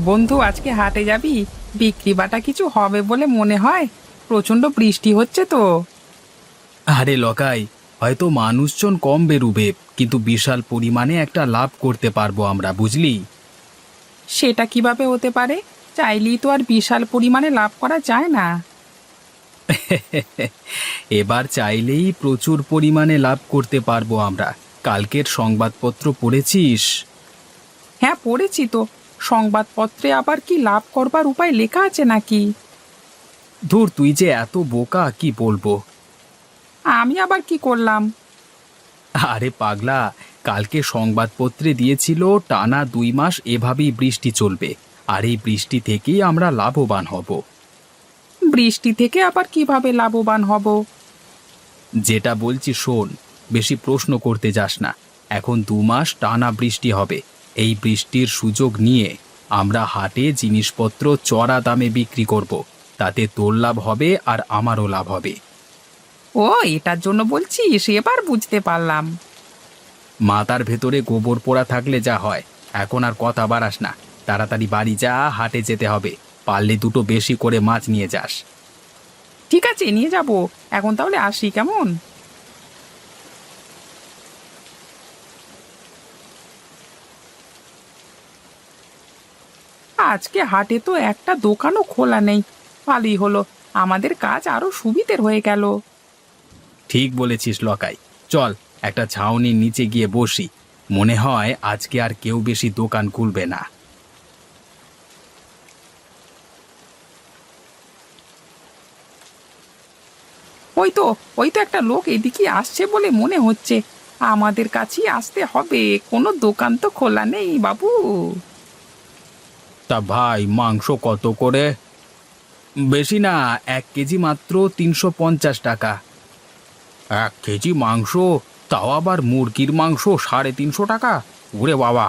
বন্ধু, আজকে হাটে যাবি? বিক্রি বাটা কিছু হবে বলে মনে হয়। প্রচন্ড বৃষ্টি হচ্ছে তো। আরে লকাই, হয়তো মানুষজন কম বেরুবে, কিন্তু বিশাল পরিমাণে একটা লাভ করতে পারবো আমরা, বুঝলি? সেটা কিভাবে হতে পারে? চাইলেই তো আর বিশাল পরিমাণে লাভ করা যায় না। এবার চাইলেই প্রচুর পরিমাণে লাভ করতে পারবো আমরা। কালকের সংবাদপত্র পড়েছিস? হ্যাঁ, পড়েছি তো। সংবাদপত্রে আবার কি লাভ করবার উপায় লেখা আছে নাকি? ধুর, তুই যে এত বোকা, কি বলবো। আমি আবার কি করলাম? আরে পাগলা, কালকে সংবাদপত্রে দিয়েছিল টানা 2 মাস এভাবেই বৃষ্টি চলবে, আর এই বৃষ্টি থেকেই আমরা লাভবান হব। বৃষ্টি থেকে আবার কিভাবে লাভবান হব? যেটা বলছি শোন, বেশি প্রশ্ন করতে যাস না। এখন 2 মাস টানা বৃষ্টি হবে। এই বৃষ্টির সুযোগ নিয়ে আমরা হাটে জিনিসপত্র চড়া দামে বিক্রি করব। তাতে তোর লাভ হবে আর আমারও লাভ হবে। ও, এটার জন্য বলছিস? এবার বুঝতে পারলাম। মাথার ভেতরে গোবর পোড়া থাকলে যা হয়। এখন আর কথা বাড়াস না, তাড়াতাড়ি বাড়ি যা, হাটে যেতে হবে। পারলে দুটো বেশি করে মাছ নিয়ে যাস। ঠিক আছে, নিয়ে যাব। এখন তাহলে আসি, কেমন? আজকে হাটে তো একটা দোকানও খোলা নেই। ভালোই হলো, আমাদের কাজ আরো সুবিধের হয়ে গেল। ঠিক বলেছিস লকাই। চল, একটা ছাউনির নিচে গিয়ে বসি। মনে হয় আজকে আর কেউ বেশি দোকান খুলবে না। ওই তো, ওই তো একটা লোক এদিকে আসছে বলে মনে হচ্ছে। আমাদের কাছেই আসতে হবে, কোনো দোকান তো খোলা নেই বাবু। তা ভাই, মাংস কত করে? বেশি না, 1 কেজি মাত্র 350 টাকা। 1 কেজি মাংস? তাও আবার মুরগির মাংস 350 টাকা? ওরে বাবা!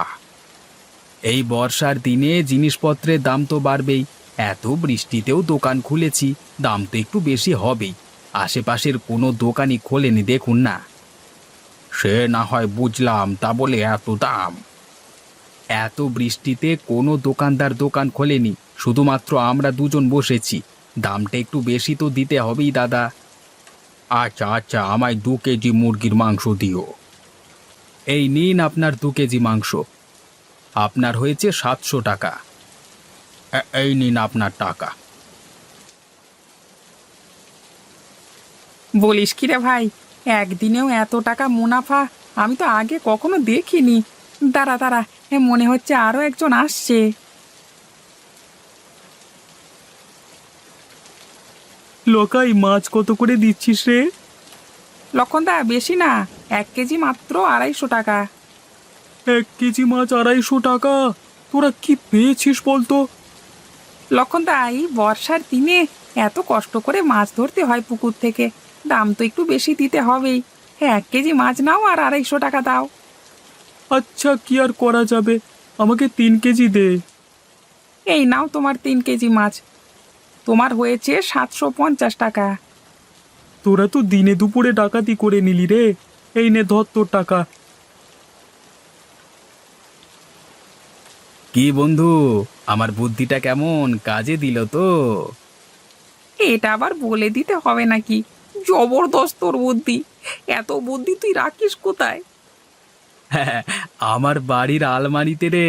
এই বর্ষার দিনে জিনিসপত্রের দাম তো বাড়বেই। এত বৃষ্টিতেও দোকান খুলেছি, দাম তো একটু বেশি হবেই। আশেপাশের কোনো দোকানই খোলেনি, দেখুন না। সে না হয় বুঝলাম, তা বলে এত দাম? এত বৃষ্টিতে কোনো দোকানদার দোকান খোলেনি, শুধুমাত্র আমরা দুজন বসেছি। দামটা একটু বেশি তো দিতে হবেই দাদা। আচ্ছা আচ্ছা, আমায় 2 কেজি মুরগির মাংস দিও। এই নিন আপনার 2 কেজি মাংস। আপনার হয়েছে 700 টাকা। এই নিন আপনার টাকা। বলিস কি রে ভাই, একদিনেও এত টাকা মুনাফা আমি তো আগে কখনো দেখিনি। দাঁড়া দাঁড়া, মনে হচ্ছে আরো একজন আসছে। লোকাই, মাছ কত করে দিচ্ছিস রে? লক্ষণদা, বেশি না, 1 কেজি মাত্র 250 টাকা। 1 কেজি মাছ 250 টাকা? তোরা কি পেয়েছিস বলতো? লক্ষণদা, এই বর্ষার দিনে এত কষ্ট করে মাছ ধরতে হয় পুকুর থেকে, দাম তো একটু বেশি দিতে হবেই। 1 কেজি মাছ নাও আর 250 টাকা দাও। আচ্ছা, কি আর করা যাবে, আমাকে 3 কেজি দে। এই নাও তোমার 3 কেজি মাছ। তোমার হয়েছে 750 টাকা। তোরা তো দিনে দুপুরে ডাকাতি করে নিলি রে। এই নে, ধর তোর টাকা। কি বন্ধু, আমার বুদ্ধিটা কেমন কাজে দিল তো? এটা আবার বলে দিতে হবে নাকি? জবরদস্ত তোর বুদ্ধি। এত বুদ্ধি তুই রাখিস কোথায়? হ্যাঁ, আমার বাড়ির আলমারিতে রে।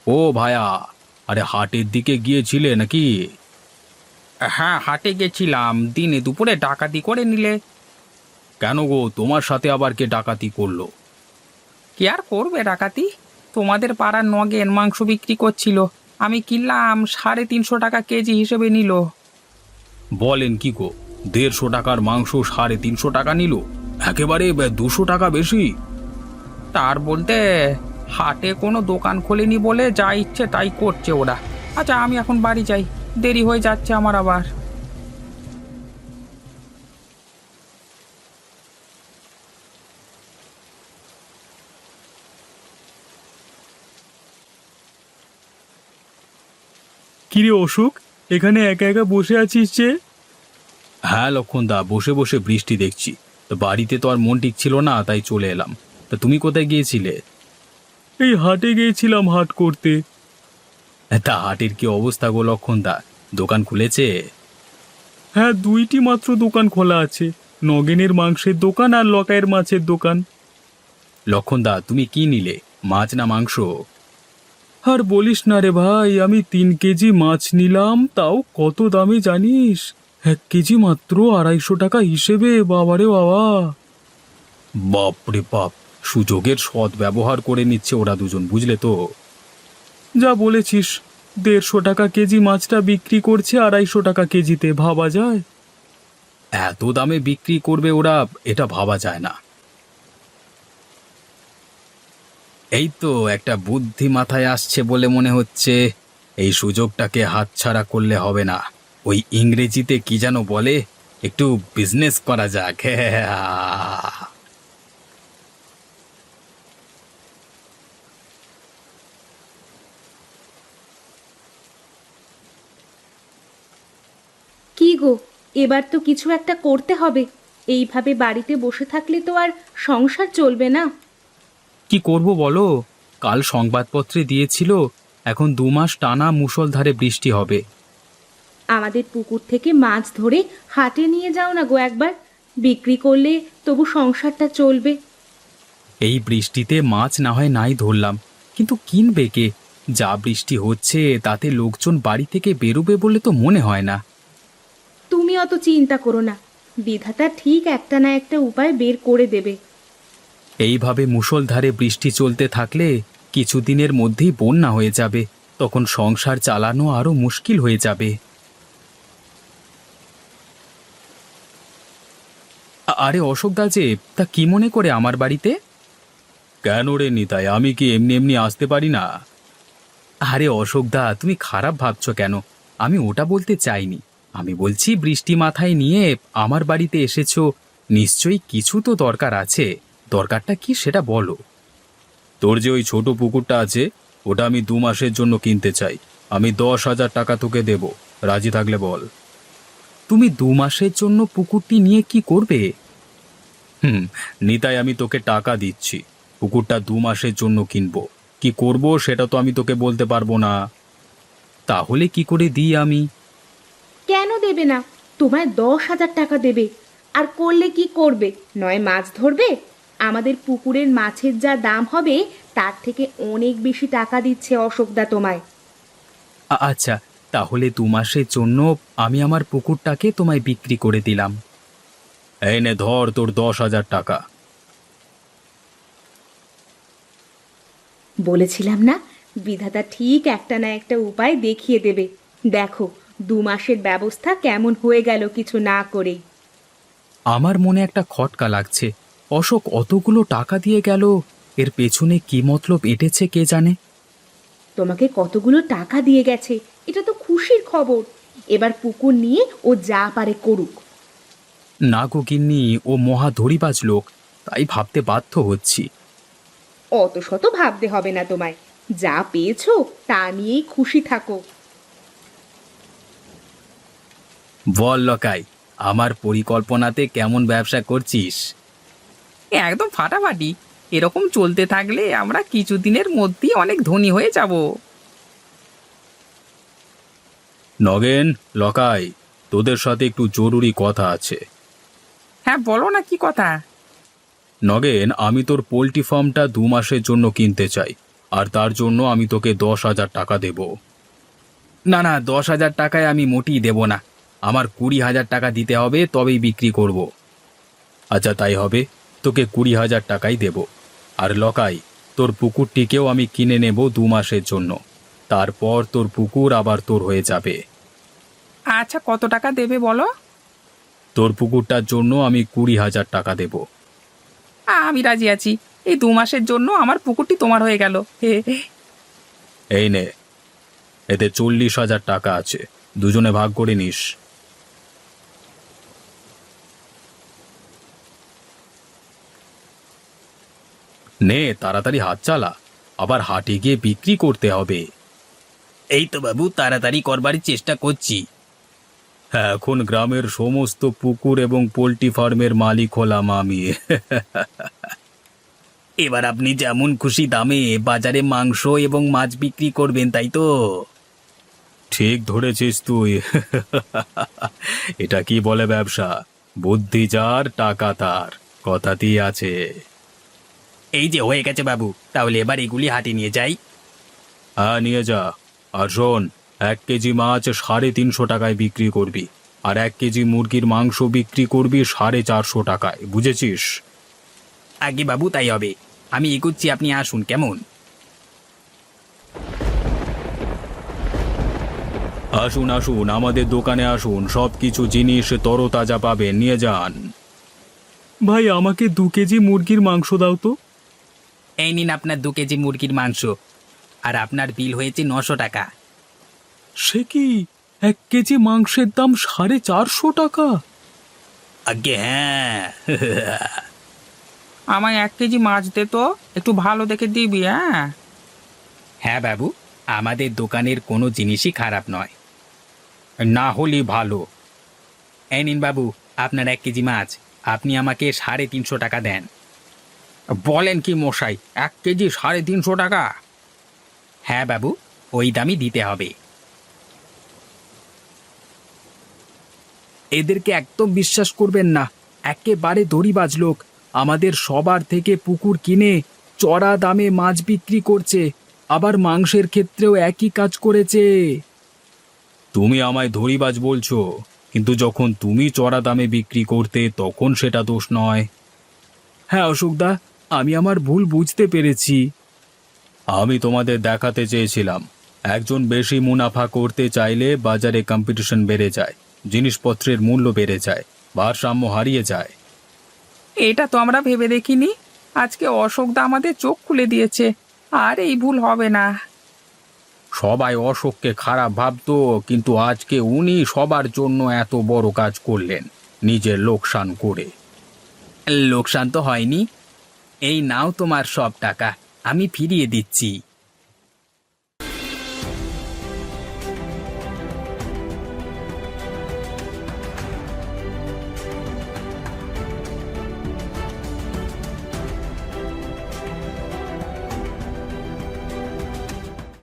ও ভায়া, আরে হাটের দিকে গিয়েছিলে নাকি? হ্যাঁ, হাটে গেছিলাম, দিনে দুপুরে ডাকাতি করে নিলে। কেন গো, তোমার সাথে আবার কে ডাকাতি করলো? কি আর করবে ডাকাতি? তোমাদের পাড়ার নগেন মাংস বিক্রি করছিল, আমি কিনলাম, 350 টাকা কেজি হিসেবে নিল। বলেন কি গো, 150 টাকার মাংস 350 টাকা নিল? একেবারে 200 টাকা বেশি। তার বলতে, হাটে কোনো দোকান খোলেনি বলে যা ইচ্ছে তাই করছে ওরা। আচ্ছা, আমি এখন বাড়ি যাই, দেরি হয়ে যাচ্ছে আমার আবার। কিরে অশোক, এখানে একা একা বসে আছিস যে? হ্যাঁ লক্ষণদা, বসে বসে বৃষ্টি দেখছি। তো বাড়িতে তো আর মন ঠিক ছিল না, তাই চলে এলাম। তা তুমি কোথায় গিয়েছিলে? এই হাটে গিয়েছিলাম হাট করতে। তা হাটের কি অবস্থা গো লক্ষণদা, দোকান খুলেছে? হ্যাঁ, দুইটি মাত্র দোকান খোলা আছে, নগেনের মাংসের দোকান আর লকাইয়ের মাছের দোকান। লক্ষণদা, তুমি কি নিলে, মাছ না মাংস? আর বলিস না রে ভাই, আমি 3 কেজি মাছ নিলাম, তাও কত দামে জানিস? 1 কেজি মাত্র 250 টাকা হিসেবে, বাবারে বাবা! বাপরে বাপ, সুযোগের সৎ ব্যবহার করে নিচ্ছে ওরা দুজন, বুঝলে তো? যা বলেছিস, 150 টাকা কেজি মাছটা বিক্রি করছে 250 টাকা কেজিতে, ভাবা যায়? এত দামে বিক্রি করবে ওরা, এটা ভাবা যায় না। এই তো একটা বুদ্ধি মাথায় আসছে বলে মনে হচ্ছে, এই সুযোগটাকে হাতছাড়া করলে হবে না। ওই ইংরেজিতে কি যেন বলে, একটু বিজনেস করা যাক। কি গো, এবার তো কিছু একটা করতে হবে। এইভাবে বাড়িতে বসে থাকলে তো আর সংসার চলবে না। কি করব বলো? কাল সংবাদপত্রে দিয়েছিল এখন 2 মাস টানা মুষলধারে বৃষ্টি হবে। আমাদের পুকুর থেকে মাছ ধরে হাটে নিয়ে যাও না গো একবার, বিক্রি করলে তবু সংসারটা চলবে। এই বৃষ্টিতে মাছ না হয় নাই ধরলাম, কিন্তু কিনবে কে? যা বৃষ্টি হচ্ছে তাতে লোকজন বাড়ি থেকে বেরোবে বলে তো মনে হয় না। তুমি অত চিন্তা করো না, বিধাতা ঠিক একটা না একটা উপায় বের করে দেবে। এইভাবে মুষলধারে বৃষ্টি চলতে থাকলে কিছুদিনের মধ্যেই বন্যা হয়ে যাবে, তখন সংসার চালানো আরো মুশকিল হয়ে যাবে। আরে অশোক দা যে, তা কি মনে করে আমার বাড়িতে? কেন রে নিতাই, আমি কি এমনি এমনি আসতে পারি না? আরে অশোক দা, তুমি খারাপ ভাবছো কেন? আমি ওটা বলতে চাইনি। আমি বলছি বৃষ্টি মাথায় নিয়ে আমার বাড়িতে এসেছো, নিশ্চয়ই কিছু তো দরকার আছে। দরকারটা কি সেটা বলো। তোর যে ওই ছোট পুকুরটা আছে, ওটা আমি 2 মাসের জন্য কিনতে চাই। আমি 10,000 টাকা তোকে দেব, রাজি থাকলে বল। তুমি 2 মাসের জন্য পুকুরটি নিয়ে কি করবে? নিতাই, আমি তোকে টাকা দিচ্ছি, পুকুরটা 2 মাসের জন্য কিনবো। কি করব সেটা তো আমি তোকে বলতে পারবো না। তাহলে কি করে দিই আমি? কেন দেবে না? তোমায় 10,000 টাকা দেবে। আর করলে কি করবে? নয় মাছ ধরবে। আমাদের পুকুরের মাছের যা দাম হবে তার থেকে অনেক বেশি টাকা দিচ্ছে অশোকদা তোমায়। আচ্ছা, তাহলে 2 মাসের জন্য আমি আমার পুকুরটাকে তোমায় বিক্রি করে দিলাম। এই নে ধর তোর 10,000 টাকা। বলেছিলাম না, বিধাতা ঠিক একটা না একটা উপায় দেখিয়ে দেবে। দেখো, 2 মাসের ব্যবস্থা কেমন হয়ে গেল কিছু না করেই। আমার মনে একটা খটকা লাগছে। অশোক অতগুলো টাকা দিয়ে গেল, এর পেছনে কি মতলব এঁটেছে কে জানে। তোমাকে কতগুলো টাকা দিয়ে গেছে, এটা তো খুশির খবর। এবার পুকুর নিয়ে ও যা পারে করুক। না গো গিন্নি, ও মহা ধড়িবাজ লোক, তাই ভাবতে বাধ্য হচ্ছি। অত শত ভাবতে হবে না তোমায়, যা পেয়েছো তা নিয়েই খুশি থাকো। বল লকাই, আমার পরিকল্পনাতে কেমন ব্যবসা করছিস? একদম ফাটাফাটি। এরকম চলতে থাকলে আমরা কিছুদিনের মধ্যেই অনেক ধনী হয়ে যাব। নগেন, লকাই, তোদের সাথে একটু জরুরি কথা আছে। হ্যাঁ, বলো না, কি কথা? নগেন, আমি তোর পোল্ট্রি ফার্মটা 2 মাসের জন্য কিনতে চাই, আর তার জন্য আমি তোকে 10,000 টাকা দেব। না না, 10,000 টাকায় আমি মোটেই দেব না। আমার 20,000 টাকা দিতে হবে, তবেই বিক্রি করব। আচ্ছা তাই হবে, তোকে 20,000 টাকাই দেব। আর লকাই, তোর পুকুরটিকেও আমি কিনে নেব 2 মাসের জন্য, তারপর তোর পুকুর আবার তোর হয়ে যাবে। আচ্ছা, কত টাকা দেবে বলো? তোর পুকুরটার জন্য আমি 20,000 টাকা দেব। আমি রাজি আছি। এই 2 মাসের জন্য আমার পুকুরটি তোমার হয়ে গেল। এই নে, এতে 40,000 টাকা আছে, দুজনে ভাগ করে নিস। নে তাড়াতাড়ি হাত চালা, আবার হাটে গিয়ে বিক্রি করতে হবে। এই তো বাবু, তাড়াতাড়ি করবার চেষ্টা করছি। এখন গ্রামের সমস্ত পুকুর এবং পোল্ট্রি ফার্মের মালিক হলাম আমি। এবার আপনি যেমন খুশি দামে বাজারে মাংস এবং মাছ বিক্রি করবেন, তাই তো? ঠিক ধরেছিস তুই। এটা কি বলে ব্যবসা? বুদ্ধি যার টাকা তার, কথাতেই আছে। এই যে হয়ে গেছে বাবু, তাহলে এবার এগুলি হাটে নিয়ে যাই। হ্যাঁ, নিয়ে যা। আর শোন, 1 কেজি মাছ 350 টাকায় বিক্রি করবি, আর 1 কেজি মুরগির মাংস বিক্রি করবি 450 টাকায়, বুঝেছিস? আগে বাবু, তাই হবে। আমি এগোচ্ছি, আপনি আসুন কেমন। আসুন আসুন, আমাদের দোকানে আসুন, সব কিছু জিনিস তরতাজা পাবেন, নিয়ে যান। ভাই, আমাকে 2 কেজি মুরগির মাংস দাও তো। এই নিন আপনার 2 কেজি মুরগির মাংস, আর আপনার বিল হয়েছে 900 টাকা। সে কি, 1 কেজি মাংসের দাম 450 টাকা? আগে হ্যাঁ। আমায় 1 কেজি মাছ দে তো, একটু ভালো দেখে দিবি। হ্যাঁ, হ্যাঁ বাবু, আমাদের দোকানের কোনো জিনিসই খারাপ নয়। না হলে ভালো। এই নিন বাবু, আপনার 1 কেজি মাছ, আপনি আমাকে 350 টাকা দেন। বলেন কি মশাই, 1 কেজি 350 টাকা? হ্যাঁ বাবু, ওই দামই দিতে হবে। এদেরকে একদম বিশ্বাস করবেন না, একেবারে দড়িবাজ লোক। আমাদের সবার থেকে পুকুর কিনে চড়া দামে মাছ বিক্রি করছে, আবার মাংসের ক্ষেত্রেও একই কাজ করেছে। তুমি আমায় ধড়িবাজ বলছো, কিন্তু যখন তুমি চড়া দামে বিক্রি করতে তখন সেটা দোষ নয়। হ্যাঁ অশোকদা, আমি আমার ভুল বুঝতে পেরেছি। আমি তোমাদের দেখাতে চেয়েছিলাম, একজন বেশি মুনাফা করতে চাইলে বাজারে কম্পিটিশন বেড়ে যায়, জিনিসপত্রের মূল্য বেড়ে যায়, ভারসাম্য হারিয়ে যায়। এটা তো আমরা ভেবে দেখিনি। আজকে অশোকদা আমাদের চোখ খুলে দিয়েছে, আর এই ভুল হবে না। সবাই অশোককে খারাপ ভাবতো, কিন্তু আজকে উনি সবার জন্য এত বড় কাজ করলেন, নিজের লোকসান করে। লোকসান তো হয়নি। এই নাও তোমার সব টাকা, আমি ফিরিয়ে দিচ্ছি।